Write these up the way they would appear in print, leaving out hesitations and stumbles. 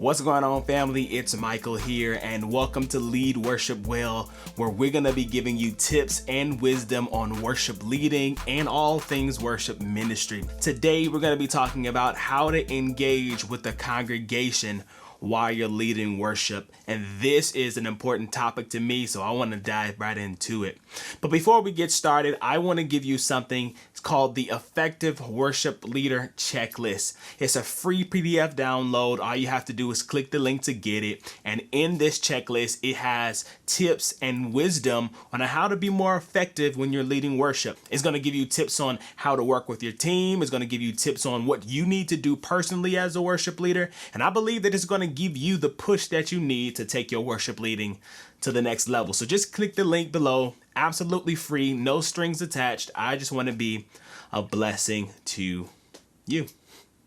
What's going on, family? It's Michael here, and welcome to Lead Worship Well, where we're going to be giving you tips and wisdom on worship leading and all things worship ministry. Today, we're going to be talking about how to engage with the congregation while you're leading worship. And this is an important topic to me, so I want to dive right into it. But before we get started, I want to give you something. It's called the Effective Worship Leader Checklist. It's a free PDF download. All you have to do is click the link to get it. And in this checklist, it has tips and wisdom on how to be more effective when you're leading worship. It's going to give you tips on how to work with your team. It's going to give you tips on what you need to do personally as a worship leader. And I believe that it's going to give you the push that you need to take your worship leading to the next level. So just click the link below. Absolutely free, no strings attached. I just want to be a blessing to you.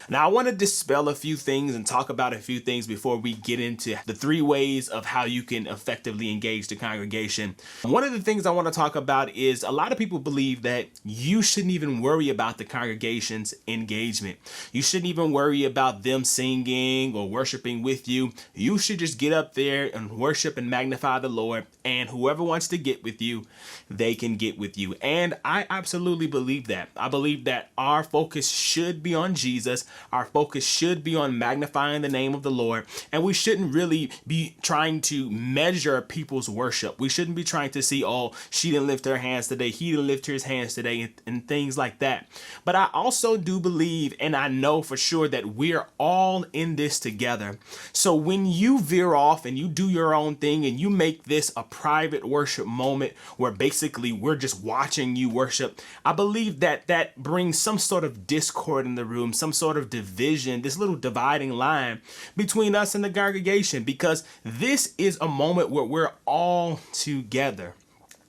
Now, I want to dispel a few things and talk about a few things before we get into the 3 ways of how you can effectively engage the congregation. One of the things I want to talk about is a lot of people believe that you shouldn't even worry about the congregation's engagement. You shouldn't even worry about them singing or worshiping with you. You should just get up there and worship and magnify the Lord, and whoever wants to get with you, they can get with you. And I absolutely believe that. I believe that our focus should be on Jesus. Our focus should be on magnifying the name of the Lord, and we shouldn't really be trying to measure people's worship. We shouldn't be trying to see, oh, she didn't lift her hands today, he didn't lift his hands today, and things like that. But I also do believe, and I know for sure, that we're all in this together. So when you veer off and you do your own thing and you make this a private worship moment where basically we're just watching you worship, I believe that that brings some sort of discord in the room, some sort of division, this little dividing line between us and the congregation, because this is a moment where we're all together.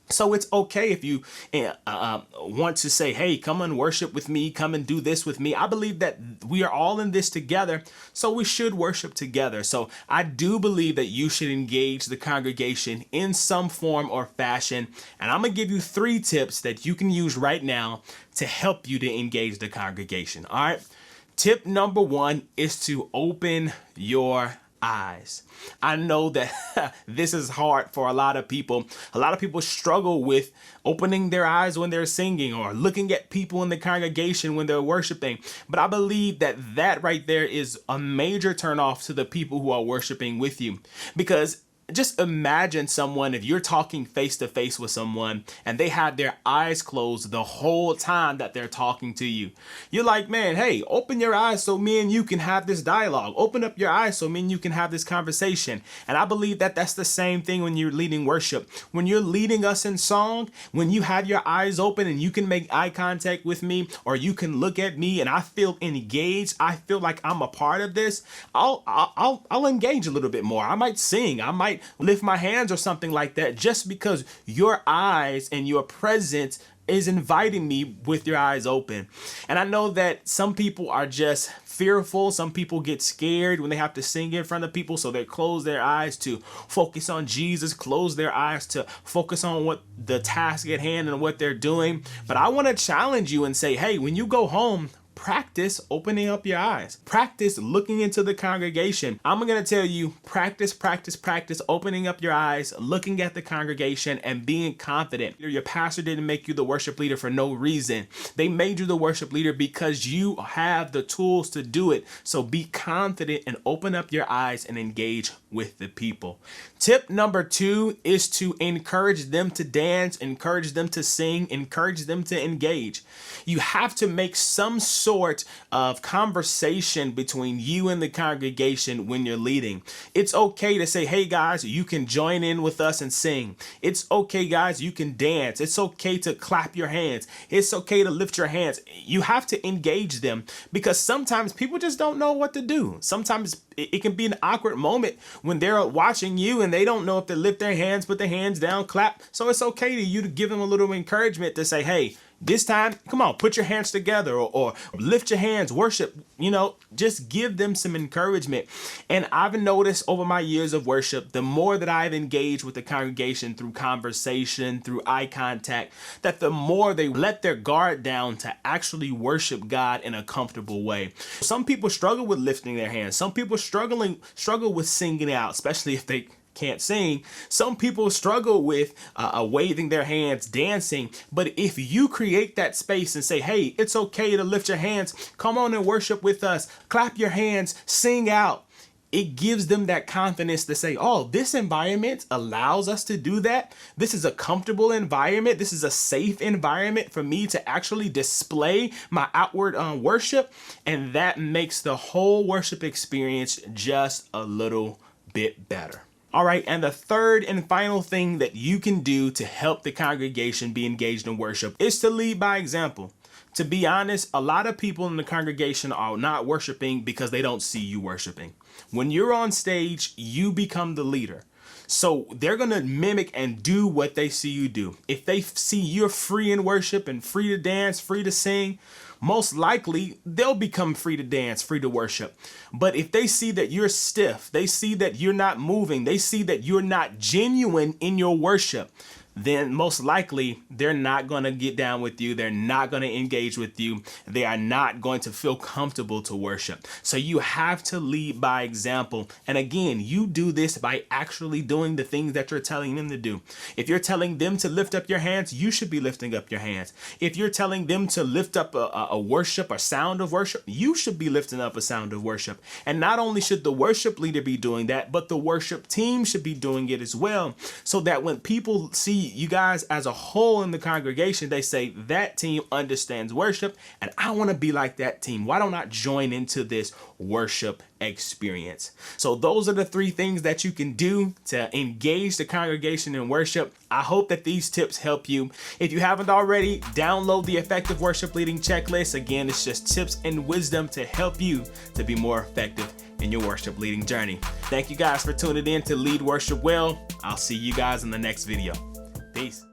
So it's okay if you want to say, hey, come and worship with me, come and do this with me. I believe that we are all in this together, so we should worship together. So I do believe that you should engage the congregation in some form or fashion. And I'm going to give you 3 tips that you can use right now to help you to engage the congregation. All right. Tip number 1 is to open your eyes. I know that this is hard for a lot of people. A lot of people struggle with opening their eyes when they're singing or looking at people in the congregation when they're worshiping. But I believe that that right there is a major turnoff to the people who are worshiping with you, because just imagine someone, if you're talking face to face with someone and they have their eyes closed the whole time that they're talking to you. You're like, man, hey, open your eyes so me and you can have this dialogue. Open up your eyes so me and you can have this conversation. And I believe that that's the same thing when you're leading worship. When you're leading us in song, when you have your eyes open and you can make eye contact with me, or you can look at me and I feel engaged, I feel like I'm a part of this, I'll engage a little bit more. I might sing, I might lift my hands or something like that, just because your eyes and your presence is inviting me with your eyes open. And I know that some people are just fearful. Some people get scared when they have to sing in front of people, so they close their eyes to focus on Jesus, close their eyes to focus on what the task at hand and what they're doing. But I want to challenge you and say, hey, when you go home, practice opening up your eyes. Practice looking into the congregation. I'm going to tell you, practice opening up your eyes, looking at the congregation, and being confident. Your pastor didn't make you the worship leader for no reason. They made you the worship leader because you have the tools to do it. So be confident and open up your eyes and engage with the people. Tip number 2 is to encourage them to dance, encourage them to sing, encourage them to engage. You have to make some sort of conversation between you and the congregation when you're leading. It's okay to say, hey guys, you can join in with us and sing. It's okay, guys, you can dance. It's okay to clap your hands. It's okay to lift your hands. You have to engage them, because sometimes people just don't know what to do. Sometimes it can be an awkward moment when they're watching you and they don't know if to lift their hands, put their hands down, clap. So it's okay to you to give them a little encouragement to say, hey, This time, come on, put your hands together or lift your hands, worship, just give them some encouragement. And I've noticed over my years of worship, the more that I've engaged with the congregation through conversation, through eye contact, that the more they let their guard down to actually worship God in a comfortable way. Some people struggle with lifting their hands. Some people struggle with singing out, especially if they can't sing. Some people struggle with waving their hands, dancing. But if you create that space and say, hey, it's okay to lift your hands, come on and worship with us, clap your hands, sing out, it gives them that confidence to say, oh, this environment allows us to do that. This is a comfortable environment. This is a safe environment for me to actually display my outward worship. And that makes the whole worship experience just a little bit better. All right, and the third and final thing that you can do to help the congregation be engaged in worship is to lead by example. To be honest, a lot of people in the congregation are not worshiping because they don't see you worshiping. When you're on stage, you become the leader. So they're going to mimic and do what they see you do. If they see you're free in worship and free to dance, free to sing, most likely they'll become free to dance, free to worship. But if they see that you're stiff, they see that you're not moving, they see that you're not genuine in your worship, then most likely they're not going to get down with you. They're not going to engage with you. They are not going to feel comfortable to worship. So you have to lead by example. And again, you do this by actually doing the things that you're telling them to do. If you're telling them to lift up your hands, you should be lifting up your hands. If you're telling them to lift up a worship, a sound of worship, you should be lifting up a sound of worship. And not only should the worship leader be doing that, but the worship team should be doing it as well. So that when people see you guys as a whole in the congregation, they say that team understands worship and I want to be like that team. Why don't I join into this worship experience? So those are the three things that you can do to engage the congregation in worship. I hope that these tips help you. If you haven't already, download the Effective Worship Leading Checklist. Again, it's just tips and wisdom to help you to be more effective in your worship leading journey. Thank you guys for tuning in to Lead Worship Well. I'll see you guys in the next video. Peace.